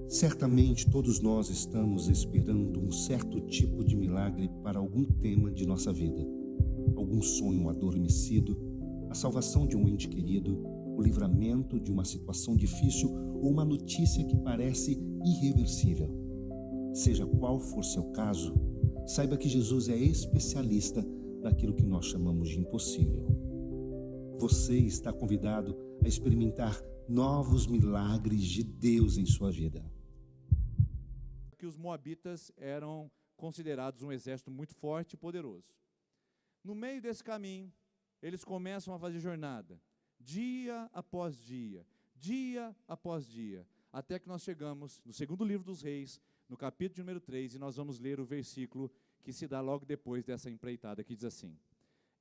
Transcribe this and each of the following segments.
Certamente todos nós estamos esperando um certo tipo de milagre para algum tema de nossa vida. Algum sonho adormecido, a salvação de um ente querido, o livramento de uma situação difícil ou uma notícia que parece irreversível. Seja qual for seu caso, saiba que Jesus é especialista naquilo que nós chamamos de impossível. Você está convidado a experimentar novos milagres de Deus em sua vida. Que os moabitas eram considerados um exército muito forte e poderoso. No meio desse caminho, eles começam a fazer jornada, dia após dia, dia após dia, até que nós chegamos no segundo livro dos Reis, no capítulo de número 3, e nós vamos ler o versículo que se dá logo depois dessa empreitada, que diz assim: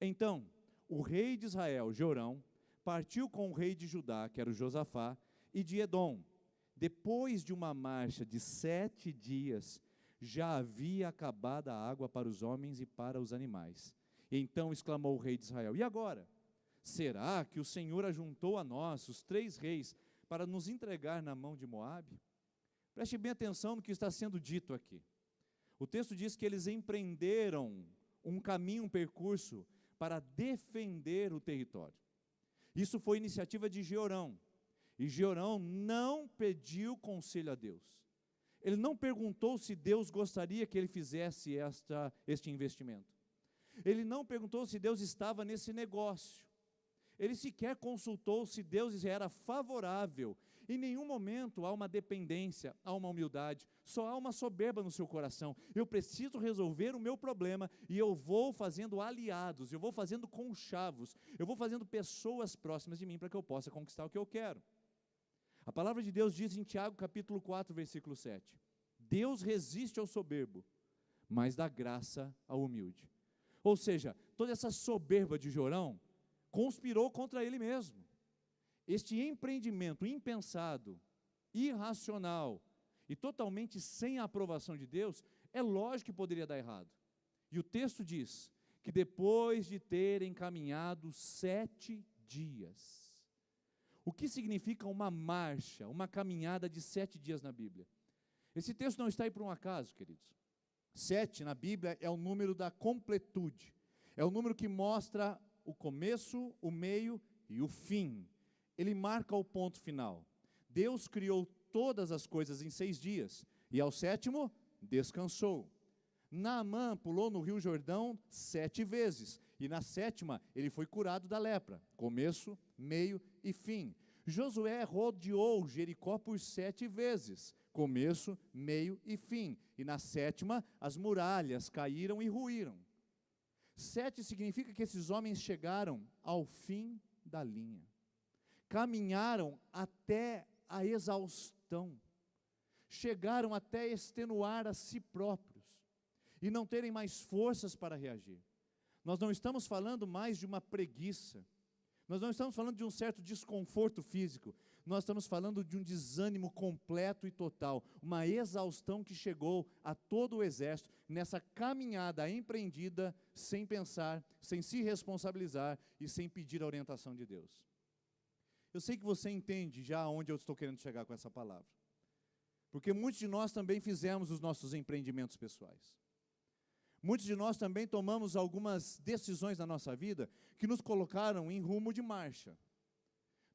Então, o rei de Israel, Jorão, partiu com o rei de Judá, que era o Josafá, e de Edom. Depois de uma marcha de 7 dias, já havia acabado a água para os homens e para os animais. Então exclamou o rei de Israel: E agora? Será que o Senhor ajuntou a nós, os 3 reis, para nos entregar na mão de Moabe? Preste bem atenção no que está sendo dito aqui. O texto diz que eles empreenderam um caminho, um percurso, para defender o território. Isso foi iniciativa de Jeorão. E Jeorão não pediu conselho a Deus. Ele não perguntou se Deus gostaria que ele fizesse este investimento. Ele não perguntou se Deus estava nesse negócio. Ele sequer consultou se Deus era favorável. Em nenhum momento há uma dependência, há uma humildade, só há uma soberba no seu coração. Eu preciso resolver o meu problema e eu vou fazendo aliados, eu vou fazendo conchavos, eu vou fazendo pessoas próximas de mim para que eu possa conquistar o que eu quero. A palavra de Deus diz em Tiago capítulo 4, versículo 7, Deus resiste ao soberbo, mas dá graça ao humilde. Ou seja, toda essa soberba de Jorão conspirou contra ele mesmo. Este empreendimento impensado, irracional e totalmente sem a aprovação de Deus, é lógico que poderia dar errado. E o texto diz que depois de terem caminhado 7 dias, o que significa uma marcha, uma caminhada de 7 dias na Bíblia? Esse texto não está aí por um acaso, queridos. 7 na Bíblia é o número da completude. É o número que mostra o começo, o meio e o fim. Ele marca o ponto final. Deus criou todas as coisas em 6 dias, e ao 7º, descansou. Naamã pulou no rio Jordão 7 vezes, e na 7ª ele foi curado da lepra, começo, meio e fim. Josué rodeou Jericó por 7 vezes, começo, meio e fim, e na 7ª as muralhas caíram e ruíram. 7 significa que esses homens chegaram ao fim da linha, caminharam até a exaustão, chegaram até extenuar a si próprios, e não terem mais forças para reagir. Nós não estamos falando mais de uma preguiça, nós não estamos falando de um certo desconforto físico, nós estamos falando de um desânimo completo e total, uma exaustão que chegou a todo o exército, nessa caminhada empreendida, sem pensar, sem se responsabilizar e sem pedir a orientação de Deus. Eu sei que você entende já aonde eu estou querendo chegar com essa palavra, porque muitos de nós também fizemos os nossos empreendimentos pessoais. Muitos de nós também tomamos algumas decisões na nossa vida que nos colocaram em rumo de marcha,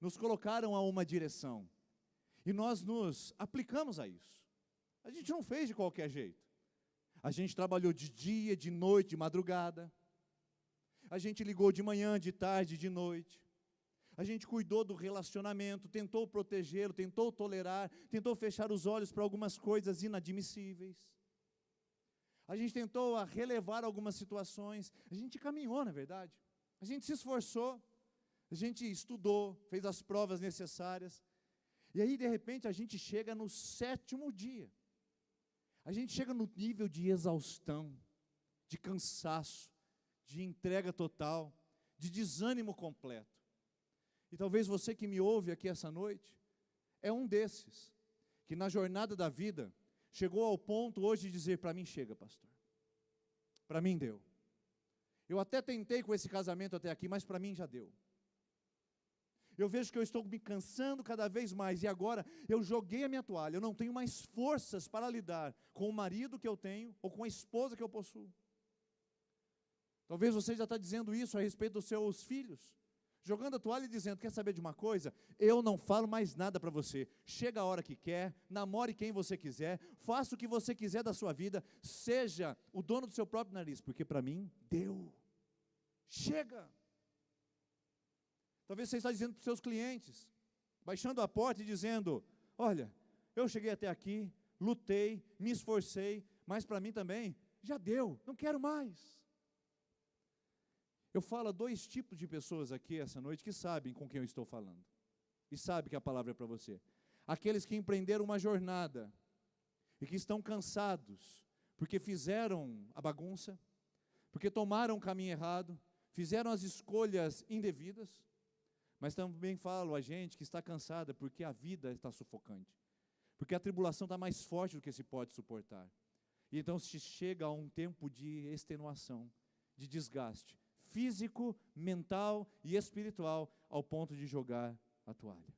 nos colocaram a uma direção, e nós nos aplicamos a isso. A gente não fez de qualquer jeito. A gente trabalhou de dia, de noite, de madrugada. A gente ligou de manhã, de tarde, de noite. A gente cuidou do relacionamento, tentou protegê-lo, tentou tolerar, tentou fechar os olhos para algumas coisas inadmissíveis. A gente tentou relevar algumas situações, a gente caminhou, na verdade. A gente se esforçou, a gente estudou, fez as provas necessárias. E aí, de repente, a gente chega no 7º dia. A gente chega no nível de exaustão, de cansaço, de entrega total, de desânimo completo. E talvez você que me ouve aqui essa noite, é um desses, que na jornada da vida, chegou ao ponto hoje de dizer: para mim chega, pastor, para mim deu. Eu até tentei com esse casamento até aqui, mas para mim já deu. Eu vejo que eu estou me cansando cada vez mais, e agora eu joguei a minha toalha, eu não tenho mais forças para lidar com o marido que eu tenho, ou com a esposa que eu possuo. Talvez você já está dizendo isso a respeito dos seus filhos, jogando a toalha e dizendo, quer saber de uma coisa? Eu não falo mais nada para você, chega a hora que quer, namore quem você quiser, faça o que você quiser da sua vida, seja o dono do seu próprio nariz, porque para mim, deu, chega. Talvez você está dizendo para os seus clientes, baixando a porta e dizendo, olha, eu cheguei até aqui, lutei, me esforcei, mas para mim também, já deu, não quero mais. Eu falo a dois tipos de pessoas aqui essa noite que sabem com quem eu estou falando, e sabem que a palavra é para você. Aqueles que empreenderam uma jornada, e que estão cansados, porque fizeram a bagunça, porque tomaram o caminho errado, fizeram as escolhas indevidas, mas também falo a gente que está cansada, porque a vida está sufocante, porque a tribulação está mais forte do que se pode suportar, e então se chega a um tempo de extenuação, de desgaste, físico, mental e espiritual, ao ponto de jogar a toalha.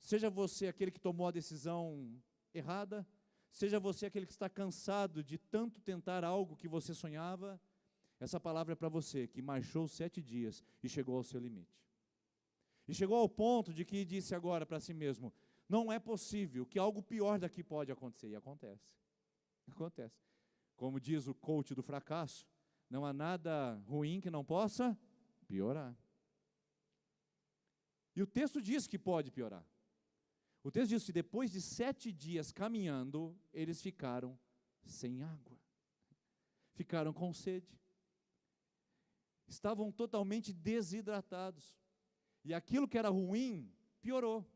Seja você aquele que tomou a decisão errada, seja você aquele que está cansado de tanto tentar algo que você sonhava, essa palavra é para você, que marchou 7 dias e chegou ao seu limite. E chegou ao ponto de que disse agora para si mesmo, não é possível que algo pior daqui pode acontecer, e acontece. Acontece. Como diz o coach do fracasso, não há nada ruim que não possa piorar. E o texto diz que pode piorar. O texto diz que depois de 7 dias caminhando, eles ficaram sem água. Ficaram com sede. Estavam totalmente desidratados. E aquilo que era ruim, piorou.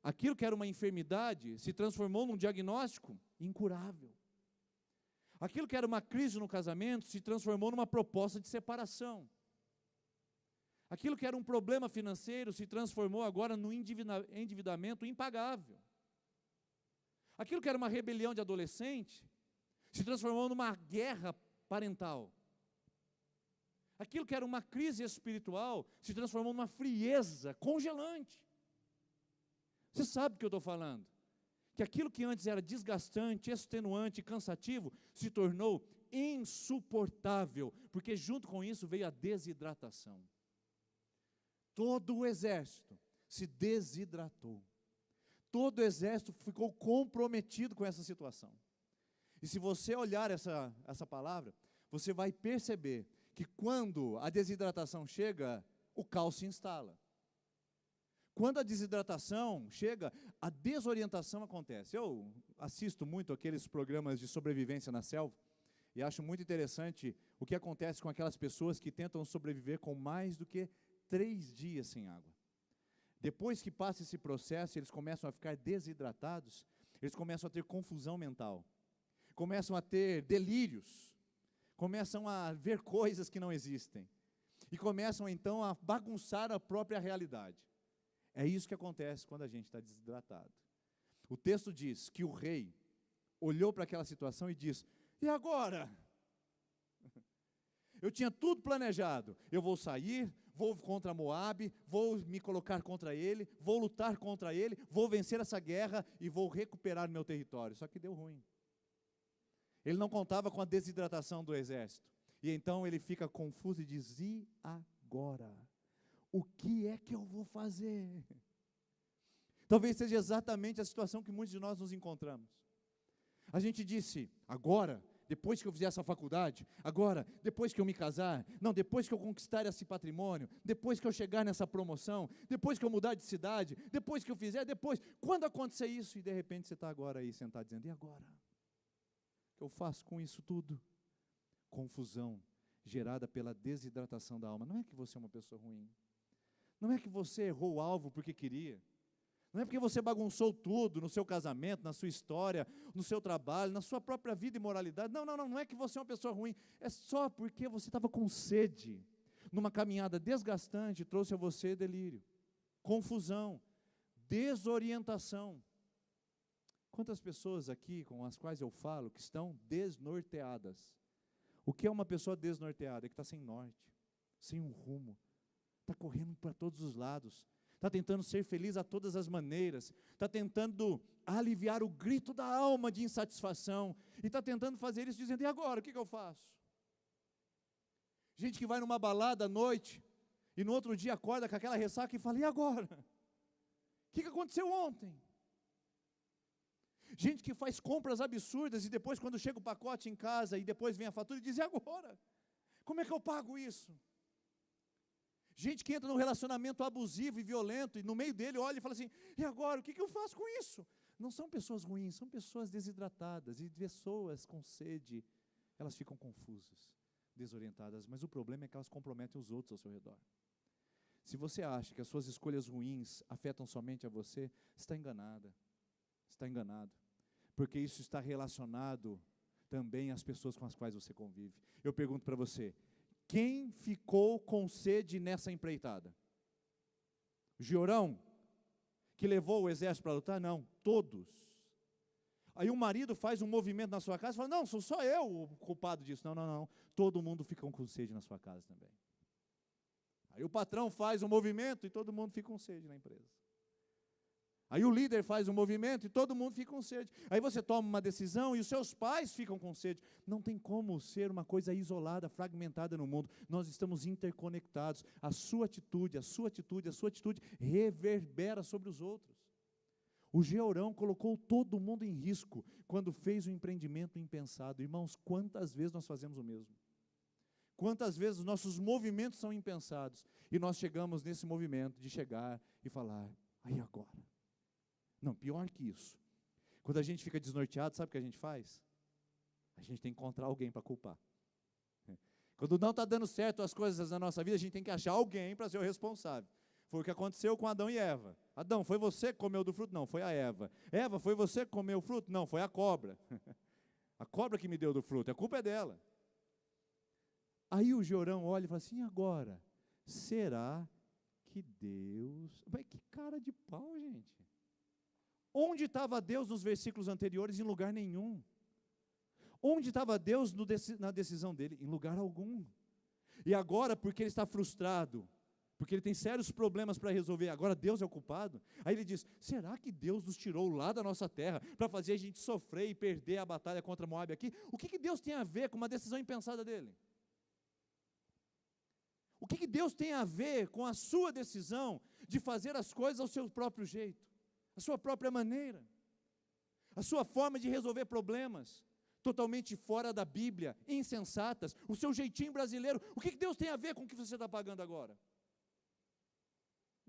Aquilo que era uma enfermidade, se transformou num diagnóstico incurável. Aquilo que era uma crise no casamento se transformou numa proposta de separação. Aquilo que era um problema financeiro se transformou agora num endividamento impagável. Aquilo que era uma rebelião de adolescente se transformou numa guerra parental. Aquilo que era uma crise espiritual se transformou numa frieza congelante. Você sabe do que eu estou falando? Que aquilo que antes era desgastante, extenuante, cansativo, se tornou insuportável, porque junto com isso veio a desidratação. Todo o exército se desidratou. Todo o exército ficou comprometido com essa situação. E se você olhar essa palavra, você vai perceber que quando a desidratação chega, o caos se instala. Quando a desidratação chega, a desorientação acontece. Eu assisto muito aqueles programas de sobrevivência na selva, e acho muito interessante o que acontece com aquelas pessoas que tentam sobreviver com mais do que 3 dias sem água. Depois que passa esse processo, eles começam a ficar desidratados, eles começam a ter confusão mental, começam a ter delírios, começam a ver coisas que não existem, e começam então a bagunçar a própria realidade. É isso que acontece quando a gente está desidratado. O texto diz que o rei olhou para aquela situação e disse, e agora? Eu tinha tudo planejado, eu vou sair, vou contra Moabe, vou me colocar contra ele, vou lutar contra ele, vou vencer essa guerra e vou recuperar meu território. Só que deu ruim. Ele não contava com a desidratação do exército. E então ele fica confuso e diz, e agora? O que é que eu vou fazer? Talvez seja exatamente a situação que muitos de nós nos encontramos. A gente disse, agora, depois que eu fizer essa faculdade, agora, depois que eu me casar, não, depois que eu conquistar esse patrimônio, depois que eu chegar nessa promoção, depois que eu mudar de cidade, depois que eu fizer, depois, quando acontecer isso, e de repente você está agora aí sentado dizendo, e agora? O que eu faço com isso tudo? Confusão gerada pela desidratação da alma. Não é que você é uma pessoa ruim. Não é que você errou o alvo porque queria. Não é porque você bagunçou tudo no seu casamento, na sua história, no seu trabalho, na sua própria vida e moralidade. Não é que você é uma pessoa ruim. É só porque você estava com sede. Numa caminhada desgastante, trouxe a você delírio, confusão, desorientação. Quantas pessoas aqui com as quais eu falo que estão desnorteadas? O que é uma pessoa desnorteada? É que está sem norte, sem um rumo. está correndo para todos os lados, está tentando ser feliz a todas as maneiras, está tentando aliviar o grito da alma de insatisfação, e está tentando fazer isso dizendo, e agora, o que eu faço? Gente que vai numa balada à noite, e no outro dia acorda com aquela ressaca e fala, e agora? O que aconteceu ontem? Gente que faz compras absurdas, e depois quando chega o pacote em casa, e depois vem a fatura, e diz, e agora? Como é que eu pago isso? Gente que entra num relacionamento abusivo e violento, e no meio dele olha e fala assim, e agora, o que eu faço com isso? Não são pessoas ruins, são pessoas desidratadas, e pessoas com sede, elas ficam confusas, desorientadas, mas o problema é que elas comprometem os outros ao seu redor. Se você acha que as suas escolhas ruins afetam somente a você, está enganada, está enganado, porque isso está relacionado também às pessoas com as quais você convive. Eu pergunto para você, quem ficou com sede nessa empreitada? O Georão, que levou o exército para lutar? Não, todos. Aí o marido faz um movimento na sua casa e fala, não, sou só eu o culpado disso. Não, todo mundo fica com sede na sua casa também. Aí o patrão faz um movimento e todo mundo fica com sede na empresa. Aí o líder faz um movimento e todo mundo fica com sede. Aí você toma uma decisão e os seus pais ficam com sede. Não tem como ser uma coisa isolada, fragmentada no mundo. Nós estamos interconectados. A sua atitude reverbera sobre os outros. O Georão colocou todo mundo em risco quando fez o empreendimento impensado. Irmãos, quantas vezes nós fazemos o mesmo? Quantas vezes os nossos movimentos são impensados e nós chegamos nesse movimento de chegar e falar, aí agora? Não, pior que isso. Quando a gente fica desnorteado, sabe o que a gente faz? A gente tem que encontrar alguém para culpar. Quando não está dando certo as coisas na nossa vida, a gente tem que achar alguém para ser o responsável. Foi o que aconteceu com Adão e Eva. Adão, foi você que comeu do fruto? Não, foi a Eva. Eva, foi você que comeu o fruto? Não, foi a cobra. A cobra que me deu do fruto, a culpa é dela. Aí o Georão olha e fala assim, e agora? Será que Deus... Mas que cara de pau, gente. Onde estava Deus nos versículos anteriores? Em lugar nenhum. Onde estava Deus na decisão dele? Em lugar algum. E agora, porque ele está frustrado, porque ele tem sérios problemas para resolver, agora Deus é o culpado? Aí ele diz, será que Deus nos tirou lá da nossa terra para fazer a gente sofrer e perder a batalha contra Moabe aqui? O que Deus tem a ver com uma decisão impensada dele? O que Deus tem a ver com a sua decisão de fazer as coisas ao seu próprio jeito, a sua própria maneira, a sua forma de resolver problemas, totalmente fora da Bíblia, insensatas, o seu jeitinho brasileiro? O que Deus tem a ver com o que você está pagando agora?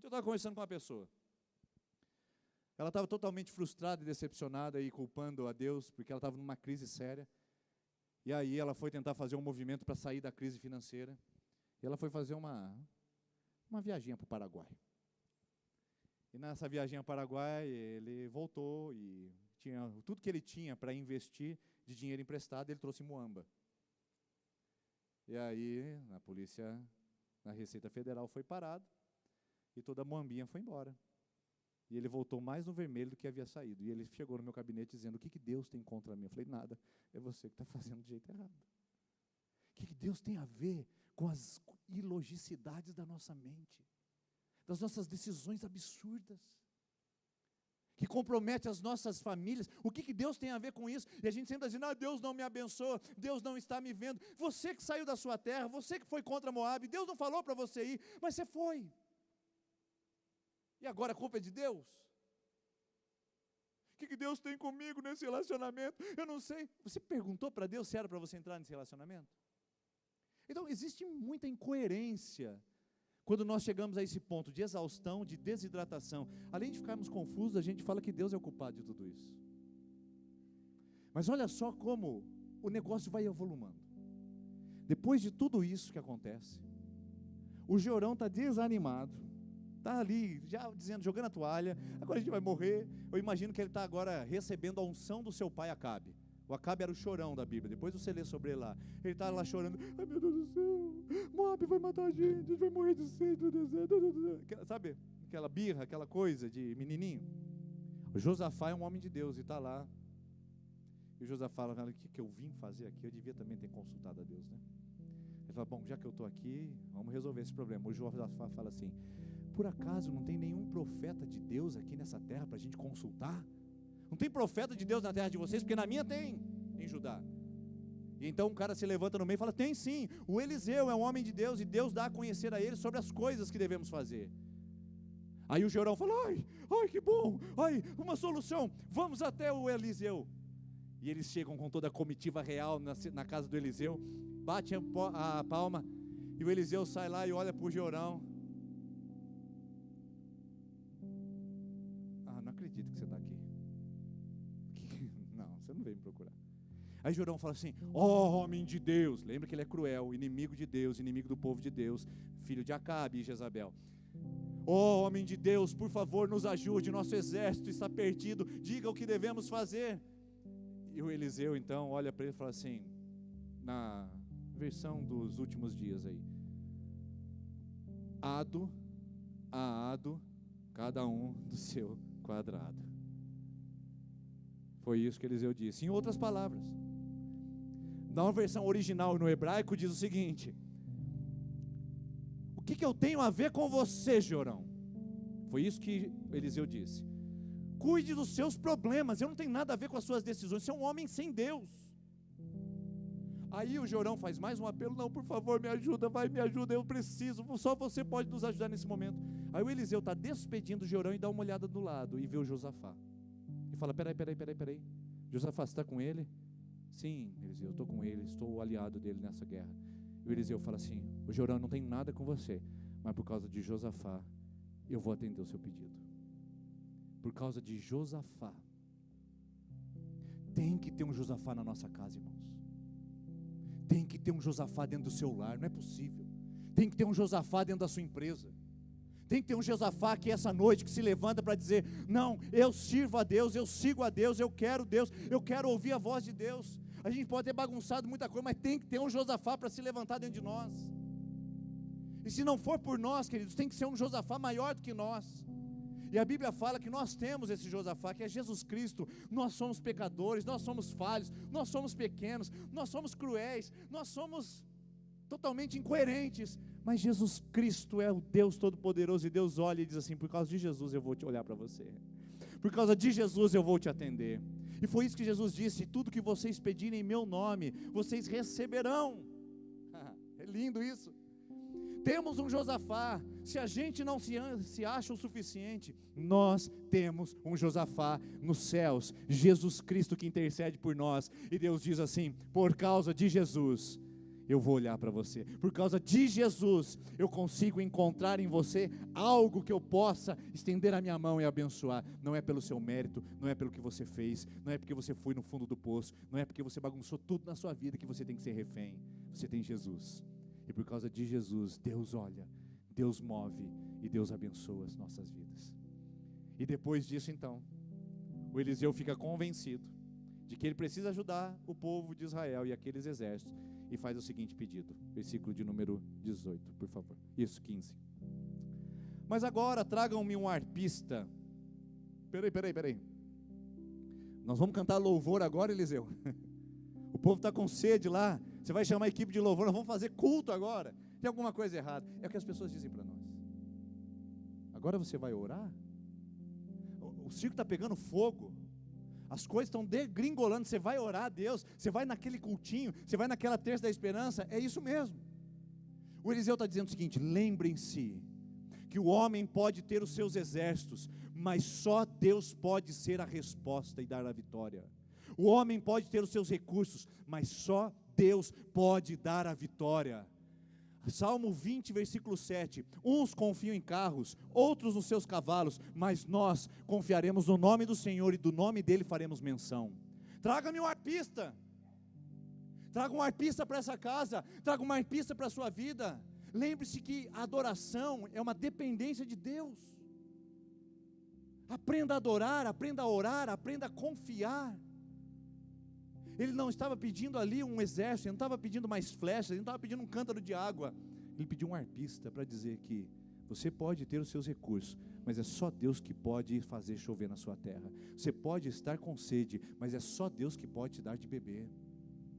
Eu estava conversando com uma pessoa, ela estava totalmente frustrada e decepcionada e culpando a Deus, porque ela estava numa crise séria, e aí ela foi tentar fazer um movimento para sair da crise financeira, e ela foi fazer uma viaginha para o Paraguai. E nessa viagem ao Paraguai, ele voltou e tudo que ele tinha para investir de dinheiro emprestado, ele trouxe em muamba. E aí, na polícia, na Receita Federal foi parado, e toda a muambinha foi embora. E ele voltou mais no vermelho do que havia saído. E ele chegou no meu gabinete dizendo, o que Deus tem contra mim? Eu falei, nada, é você que está fazendo do jeito errado. O que Deus tem a ver com as ilogicidades da nossa mente, das nossas decisões absurdas, que comprometem as nossas famílias? O que Deus tem a ver com isso? E a gente sempre diz, Deus não me abençoa, Deus não está me vendo. Você que saiu da sua terra, você que foi contra Moabe, Deus não falou para você ir, mas você foi. E agora a culpa é de Deus? O que Deus tem comigo nesse relacionamento? Eu não sei. Você perguntou para Deus se era para você entrar nesse relacionamento? Então, existe muita incoerência quando nós chegamos a esse ponto de exaustão, de desidratação. Além de ficarmos confusos, a gente fala que Deus é o culpado de tudo isso. Mas olha só como o negócio vai evolumando. Depois de tudo isso que acontece, o Georão está desanimado, está ali, já dizendo, jogando a toalha, agora a gente vai morrer. Eu imagino que ele está agora recebendo a unção do seu pai Acabe. O Acabe era o chorão da Bíblia, depois você lê sobre ele lá. Ele está lá chorando, ai meu Deus do céu, Moabe vai matar a gente vai morrer de sede no deserto. Sabe, aquela birra, aquela coisa de menininho. O Josafá é um homem de Deus e está lá. E o Josafá fala, o que eu vim fazer aqui? Eu devia também ter consultado a Deus, né? Ele fala, bom, já que eu estou aqui, vamos resolver esse problema. O Josafá fala assim, por acaso não tem nenhum profeta de Deus aqui nessa terra para a gente consultar? Não tem profeta de Deus na terra de vocês? Porque na minha tem, em Judá. E então um cara se levanta no meio e fala, tem sim, o Eliseu é um homem de Deus, e Deus dá a conhecer a ele sobre as coisas que devemos fazer. Aí o Jorão fala, ai, que bom, uma solução, vamos até o Eliseu. E eles chegam com toda a comitiva real na casa do Eliseu, bate a palma, e o Eliseu sai lá e olha para o Jorão. Não acredito que você está aqui. Não, você não veio me procurar. Aí Jorão fala assim, homem de Deus, lembra que ele é cruel, inimigo de Deus, inimigo do povo de Deus, filho de Acabe e Jezabel. Homem de Deus, por favor nos ajude, nosso exército está perdido, diga o que devemos fazer. E o Eliseu então olha para ele e fala assim, na versão dos últimos dias aí, ado a ado, cada um do seu quadrado. Foi isso que Eliseu disse. Em outras palavras, na versão original no hebraico diz o seguinte, o que eu tenho a ver com você, Jorão? Foi isso que Eliseu disse. Cuide dos seus problemas, eu não tenho nada a ver com as suas decisões, você é um homem sem Deus. Aí o Jorão faz mais um apelo, não, por favor, me ajuda, me ajuda, eu preciso, só você pode nos ajudar nesse momento. Aí o Eliseu está despedindo o Jorão e dá uma olhada do lado e vê o Josafá. E fala, peraí, Josafá, você está com ele? Sim, Eliseu, eu estou com ele, estou aliado dele nessa guerra. E o Eliseu fala assim, o Jorão não tem nada com você, mas por causa de Josafá, eu vou atender o seu pedido. Por causa de Josafá. Tem que ter um Josafá na nossa casa, irmãos. Tem que ter um Josafá dentro do seu lar, não é possível. Tem que ter um Josafá dentro da sua empresa. Tem que ter um Josafá aqui essa noite que se levanta para dizer, não, eu sirvo a Deus, eu sigo a Deus, eu quero ouvir a voz de Deus. A gente pode ter bagunçado muita coisa, mas tem que ter um Josafá para se levantar dentro de nós. E se não for por nós, queridos, tem que ser um Josafá maior do que nós. E a Bíblia fala que nós temos esse Josafá, que é Jesus Cristo. Nós somos pecadores, nós somos falhos, nós somos pequenos, nós somos cruéis, nós somos totalmente incoerentes, mas Jesus Cristo é o Deus Todo-Poderoso, e Deus olha e diz assim, por causa de Jesus eu vou te olhar para você, por causa de Jesus eu vou te atender. E foi isso que Jesus disse, tudo que vocês pedirem em meu nome, vocês receberão. É lindo isso. Temos um Josafá. Se a gente não se acha o suficiente, nós temos um Josafá nos céus, Jesus Cristo que intercede por nós. E Deus diz assim, por causa de Jesus eu vou olhar para você, por causa de Jesus eu consigo encontrar em você algo que eu possa estender a minha mão e abençoar. Não é pelo seu mérito, não é pelo que você fez, não é porque você foi no fundo do poço, não é porque você bagunçou tudo na sua vida que você tem que ser refém. Você tem Jesus, e por causa de Jesus Deus olha, Deus move e Deus abençoa as nossas vidas. E depois disso então, o Eliseu fica convencido de que ele precisa ajudar o povo de Israel e aqueles exércitos, e faz o seguinte pedido, versículo de número 18, por favor, isso, 15. Mas agora tragam-me um arpista. Peraí, nós vamos cantar louvor agora, Eliseu? O povo está com sede lá, você vai chamar a equipe de louvor, nós vamos fazer culto agora. Tem alguma coisa errada? É o que as pessoas dizem para nós. Agora você vai orar? O circo está pegando fogo, as coisas estão degringolando, você vai orar a Deus, você vai naquele cultinho, você vai naquela terça da esperança, é isso mesmo. O Eliseu está dizendo o seguinte, lembrem-se que o homem pode ter os seus exércitos, mas só Deus pode ser a resposta e dar a vitória. O homem pode ter os seus recursos, mas só Deus pode dar a vitória. Salmo 20, versículo 7, uns confiam em carros, outros nos seus cavalos, mas nós confiaremos no nome do Senhor e do nome dele faremos menção. Traga-me um arpista, traga um arpista para essa casa, traga um arpista para a sua vida. Lembre-se que a adoração é uma dependência de Deus. Aprenda a adorar, aprenda a orar, aprenda a confiar. Ele não estava pedindo ali um exército, ele não estava pedindo mais flechas, ele não estava pedindo um cântaro de água. Ele pediu um arpista para dizer que você pode ter os seus recursos, mas é só Deus que pode fazer chover na sua terra. Você pode estar com sede, mas é só Deus que pode te dar de beber.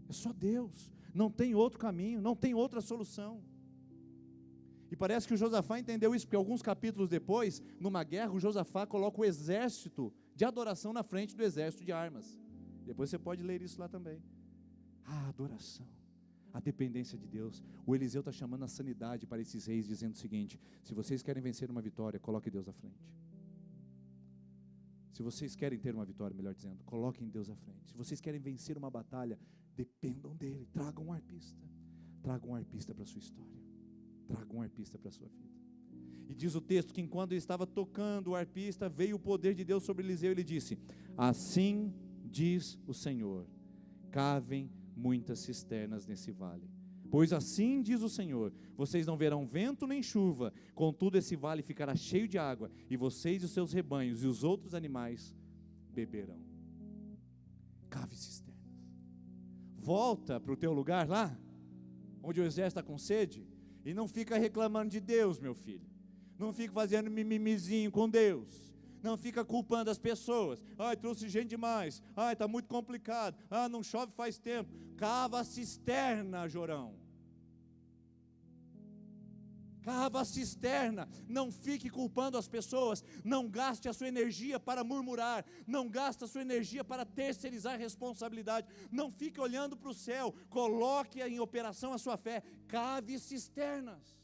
É só Deus. Não tem outro caminho, não tem outra solução. E parece que o Josafá entendeu isso, porque alguns capítulos depois, numa guerra, o Josafá coloca o exército de adoração na frente do exército de armas. Depois você pode ler isso lá também. A adoração, a dependência de Deus. O Eliseu está chamando a sanidade para esses reis, dizendo o seguinte: se vocês querem vencer uma vitória, coloque Deus à frente. Se vocês querem ter uma vitória, melhor dizendo, coloquem Deus à frente. Se vocês querem vencer uma batalha, dependam dele. Tragam um arpista. Tragam um arpista para a sua história. Tragam um arpista para a sua vida. E diz o texto que enquanto ele estava tocando o arpista, veio o poder de Deus sobre Eliseu e ele disse: assim diz o Senhor, cavem muitas cisternas nesse vale. Pois assim diz o Senhor, vocês não verão vento nem chuva, contudo esse vale ficará cheio de água, e vocês e os seus rebanhos e os outros animais beberão. Cave cisternas. Volta para o teu lugar lá, onde o exército está com sede, e não fica reclamando de Deus, meu filho. Não fica fazendo mimimizinho com Deus. Não fica culpando as pessoas. Ai, trouxe gente demais. Ai, está muito complicado. Ah, não chove faz tempo. Cava a cisterna, Jorão. Cava a cisterna. Não fique culpando as pessoas. Não gaste a sua energia para murmurar. Não gaste a sua energia para terceirizar a responsabilidade. Não fique olhando para o céu. Coloque em operação a sua fé. Cave cisternas.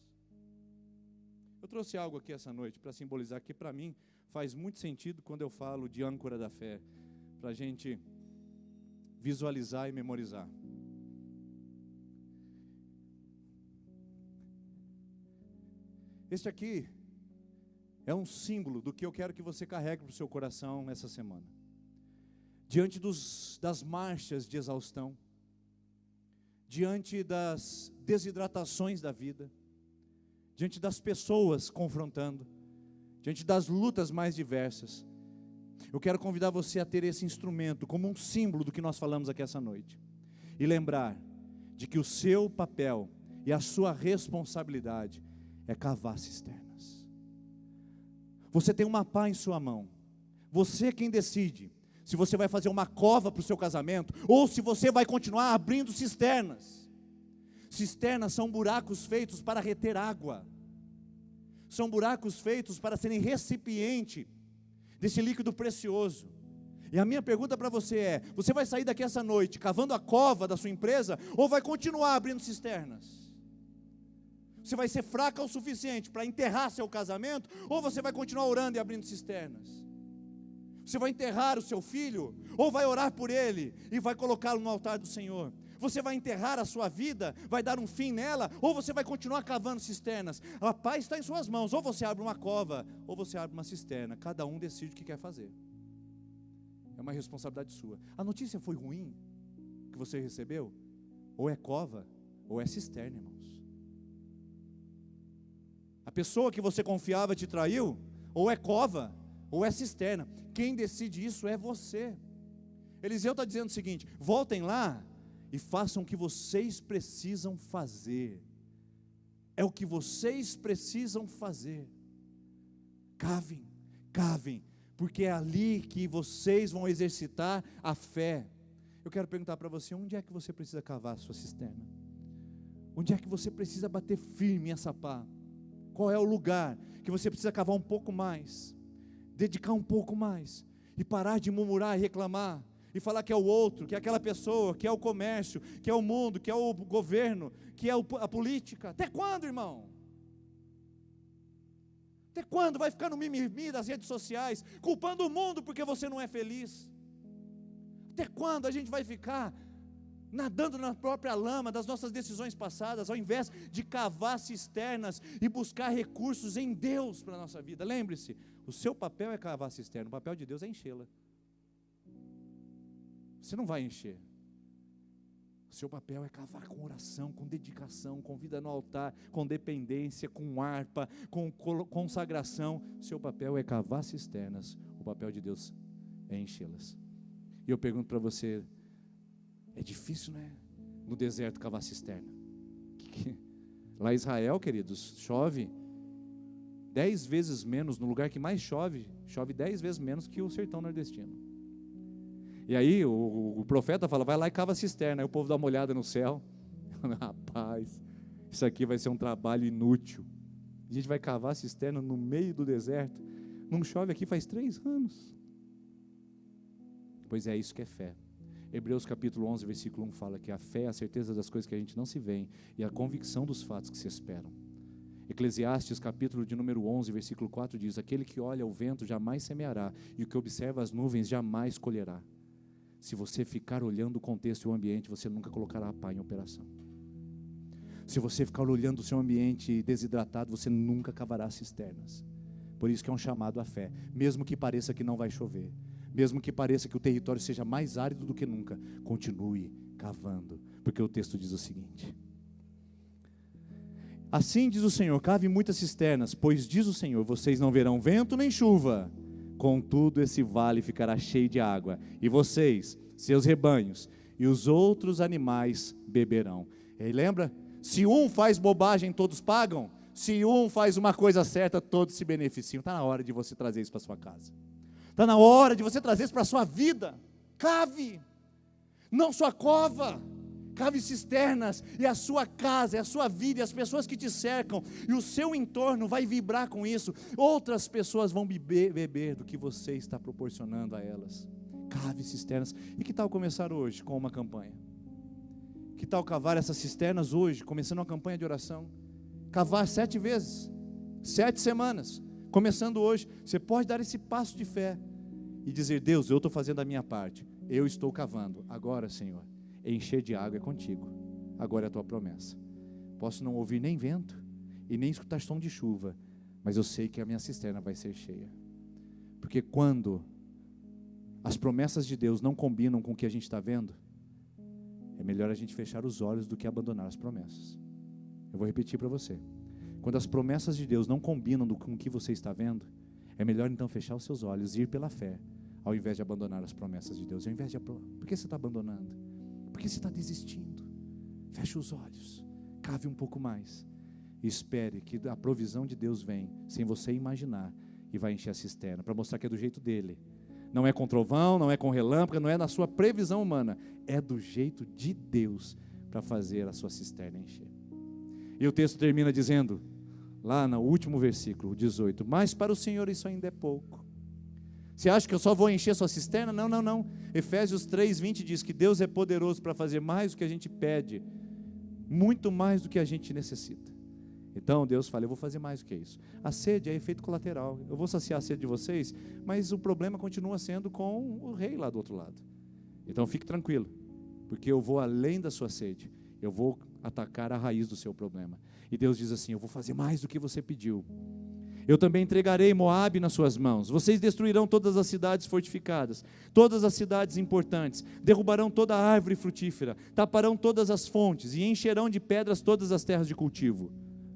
Eu trouxe algo aqui essa noite para simbolizar que para mim faz muito sentido quando eu falo de âncora da fé, para a gente visualizar e memorizar. Este aqui é um símbolo do que eu quero que você carregue para o seu coração essa semana. Diante das marchas de exaustão, diante das desidratações da vida, diante das pessoas confrontando, diante das lutas mais diversas, eu quero convidar você a ter esse instrumento como um símbolo do que nós falamos aqui essa noite, e lembrar de que o seu papel e a sua responsabilidade é cavar cisternas. Você tem uma pá em sua mão, você é quem decide se você vai fazer uma cova para o seu casamento, ou se você vai continuar abrindo cisternas. Cisternas são buracos feitos para reter água. São buracos feitos para serem recipiente desse líquido precioso. E a minha pergunta para você é: você vai sair daqui essa noite cavando a cova da sua empresa, ou vai continuar abrindo cisternas? Você vai ser fraca o suficiente para enterrar seu casamento, ou você vai continuar orando e abrindo cisternas? Você vai enterrar o seu filho, ou vai orar por ele e vai colocá-lo no altar do Senhor? Você vai enterrar a sua vida, vai dar um fim nela, ou você vai continuar cavando cisternas? A paz está em suas mãos, ou você abre uma cova, ou você abre uma cisterna. Cada um decide o que quer fazer. É uma responsabilidade sua. A notícia foi ruim que você recebeu? Ou é cova, ou é cisterna, irmãos. A pessoa que você confiava te traiu? Ou é cova, ou é cisterna. Quem decide isso é você. Eliseu está dizendo o seguinte: voltem lá e façam o que vocês precisam fazer. É o que vocês precisam fazer. Cavem, cavem, porque é ali que vocês vão exercitar a fé. Eu quero perguntar para você: onde é que você precisa cavar a sua cisterna? Onde é que você precisa bater firme essa pá? Qual é o lugar que você precisa cavar um pouco mais, dedicar um pouco mais, e parar de murmurar e reclamar, e falar que é o outro, que é aquela pessoa, que é o comércio, que é o mundo, que é o governo, que é a política? Até quando, irmão? Até quando vai ficar no mimimi das redes sociais, culpando o mundo porque você não é feliz? Até quando a gente vai ficar nadando na própria lama das nossas decisões passadas, ao invés de cavar cisternas e buscar recursos em Deus para a nossa vida? Lembre-se, o seu papel é cavar a cisterna, o papel de Deus é enchê-la. Você não vai encher. O seu papel é cavar com oração, com dedicação, com vida no altar, com dependência, com harpa, com consagração. O seu papel é cavar cisternas, o papel de Deus é enchê-las. E eu pergunto para você: é difícil, né? No deserto cavar cisterna. Lá em Israel, queridos, chove 10 vezes menos, no lugar que mais chove 10 vezes menos que o sertão nordestino. E aí o profeta fala: vai lá e cava a cisterna. Aí o povo dá uma olhada no céu, Rapaz, isso aqui vai ser um trabalho inútil. A gente vai cavar cisterna no meio do deserto. Não chove aqui faz 3 anos. Pois é, isso que é fé. Hebreus capítulo 11, versículo 1 fala que a fé é a certeza das coisas que a gente não se vê e a convicção dos fatos que se esperam. Eclesiastes capítulo de número 11, versículo 4 diz: aquele que olha o vento jamais semeará, e o que observa as nuvens jamais colherá. Se você ficar olhando o contexto e o ambiente, você nunca colocará a pá em operação. Se você ficar olhando o seu ambiente desidratado, você nunca cavará cisternas. Por isso que é um chamado à fé, mesmo que pareça que não vai chover, mesmo que pareça que o território seja mais árido do que nunca, continue cavando, porque o texto diz o seguinte: assim diz o Senhor, cave muitas cisternas, pois diz o Senhor, vocês não verão vento nem chuva, contudo esse vale ficará cheio de água, e vocês, seus rebanhos e os outros animais beberão. E aí lembra? Se um faz bobagem, todos pagam. Se um faz uma coisa certa, todos se beneficiam. Está na hora de você trazer isso para sua casa. Está na hora de você trazer isso para a sua vida. Cave, não sua cova. Cave cisternas, e a sua casa, e a sua vida, e as pessoas que te cercam, e o seu entorno vai vibrar com isso. Outras pessoas vão beber do que você está proporcionando a elas. Cave cisternas. E que tal começar hoje com uma campanha? Que tal cavar essas cisternas hoje, começando uma campanha de oração? Cavar 7 vezes, 7 semanas, começando hoje. Você pode dar esse passo de fé e dizer: Deus, eu estou fazendo a minha parte, eu estou cavando. Agora, Senhor, encher de água é contigo. Agora é a tua promessa. Posso não ouvir nem vento e nem escutar som de chuva, mas eu sei que a minha cisterna vai ser cheia. Porque quando as promessas de Deus não combinam com o que a gente está vendo, é melhor a gente fechar os olhos do que abandonar as promessas. Eu vou repetir para você. Quando as promessas de Deus não combinam com o que você está vendo, é melhor então fechar os seus olhos e ir pela fé, ao invés de abandonar as promessas de Deus. Por que você está abandonando? Por que você está desistindo? Feche os olhos, cave um pouco mais e espere que a provisão de Deus vem sem você imaginar e vai encher a cisterna, para mostrar que é do jeito dele. Não é com trovão, não é com relâmpago, não é na sua previsão humana, é do jeito de Deus para fazer a sua cisterna encher. E o texto termina dizendo, lá no último versículo, 18, mas para o Senhor isso ainda é pouco. Você acha que eu só vou encher sua cisterna? Não, não, não. Efésios 3:20 diz que Deus é poderoso para fazer mais do que a gente pede, muito mais do que a gente necessita. Então Deus fala, eu vou fazer mais do que isso. A sede é efeito colateral. Eu vou saciar a sede de vocês, mas o problema continua sendo com o rei lá do outro lado. Então fique tranquilo, porque eu vou além da sua sede. Eu vou atacar a raiz do seu problema. E Deus diz assim, eu vou fazer mais do que você pediu. Eu também entregarei Moabe nas suas mãos. Vocês destruirão todas as cidades fortificadas, todas as cidades importantes, derrubarão toda a árvore frutífera, taparão todas as fontes e encherão de pedras todas as terras de cultivo.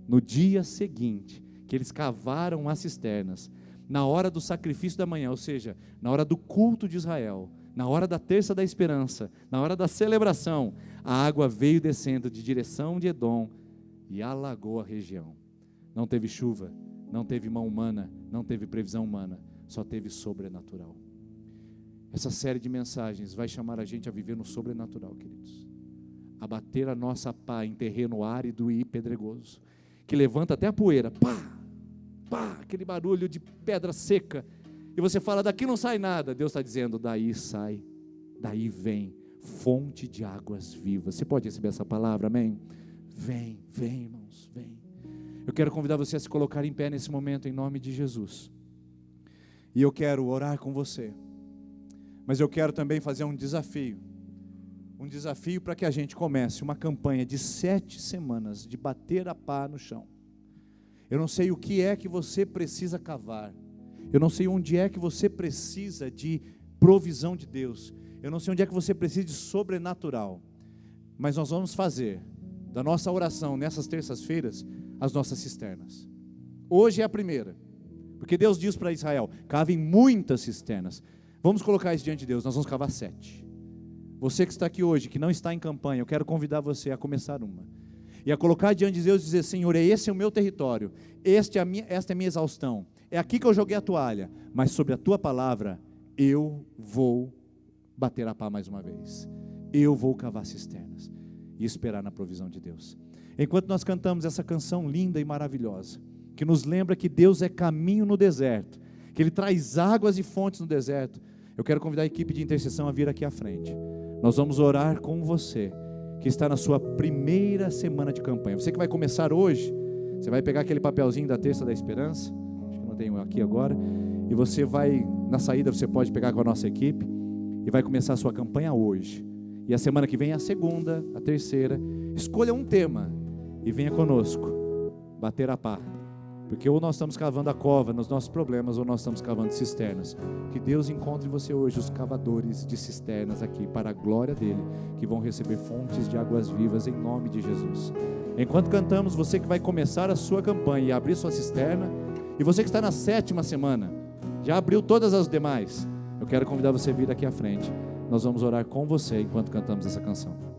No dia seguinte, que eles cavaram as cisternas, na hora do sacrifício da manhã, ou seja, na hora do culto de Israel, na hora da terça da esperança, na hora da celebração, a água veio descendo de direção de Edom e alagou a região. Não teve chuva, não teve mão humana, não teve previsão humana, só teve sobrenatural. Essa série de mensagens vai chamar a gente a viver no sobrenatural, queridos. A bater a nossa pá em terreno árido e pedregoso, que levanta até a poeira, pá, pá, aquele barulho de pedra seca, e você fala, daqui não sai nada. Deus está dizendo, daí sai, daí vem fonte de águas vivas. Você pode receber essa palavra, amém? Vem, vem, irmãos, vem. Eu quero convidar você a se colocar em pé nesse momento, em nome de Jesus. E eu quero orar com você. Mas eu quero também fazer um desafio para que a gente comece uma campanha de 7 semanas de bater a pá no chão. Eu não sei o que é que você precisa cavar. Eu não sei onde é que você precisa de provisão de Deus. Eu não sei onde é que você precisa de sobrenatural. Mas nós vamos fazer da nossa oração nessas terças-feiras as nossas cisternas. Hoje é a primeira, porque Deus diz para Israel, cavem muitas cisternas. Vamos colocar isso diante de Deus, nós vamos cavar 7. Você que está aqui hoje, que não está em campanha, eu quero convidar você a começar uma. E a colocar diante de Deus e dizer, Senhor, esse é o meu território, esta é a minha exaustão. É aqui que eu joguei a toalha, mas sobre a tua palavra, eu vou bater a pá mais uma vez. Eu vou cavar cisternas. e esperar na provisão de Deus. Enquanto nós cantamos essa canção linda e maravilhosa, que nos lembra que Deus é caminho no deserto, que Ele traz águas e fontes no deserto, eu quero convidar a equipe de intercessão a vir aqui à frente. Nós vamos orar com você, que está na sua primeira semana de campanha. Você que vai começar hoje, você vai pegar aquele papelzinho da Terça da Esperança, acho que não tenho aqui agora, e você vai, na saída você pode pegar com a nossa equipe, e vai começar a sua campanha hoje. E a semana que vem é a segunda, a terceira. Escolha um tema e venha conosco bater a pá. Porque ou nós estamos cavando a cova nos nossos problemas, ou nós estamos cavando cisternas. Que Deus encontre em você hoje os cavadores de cisternas aqui, para a glória dEle, que vão receber fontes de águas vivas em nome de Jesus. Enquanto cantamos, você que vai começar a sua campanha e abrir sua cisterna, e você que está na 7ª semana, já abriu todas as demais, eu quero convidar você a vir aqui à frente. Nós vamos orar com você enquanto cantamos essa canção.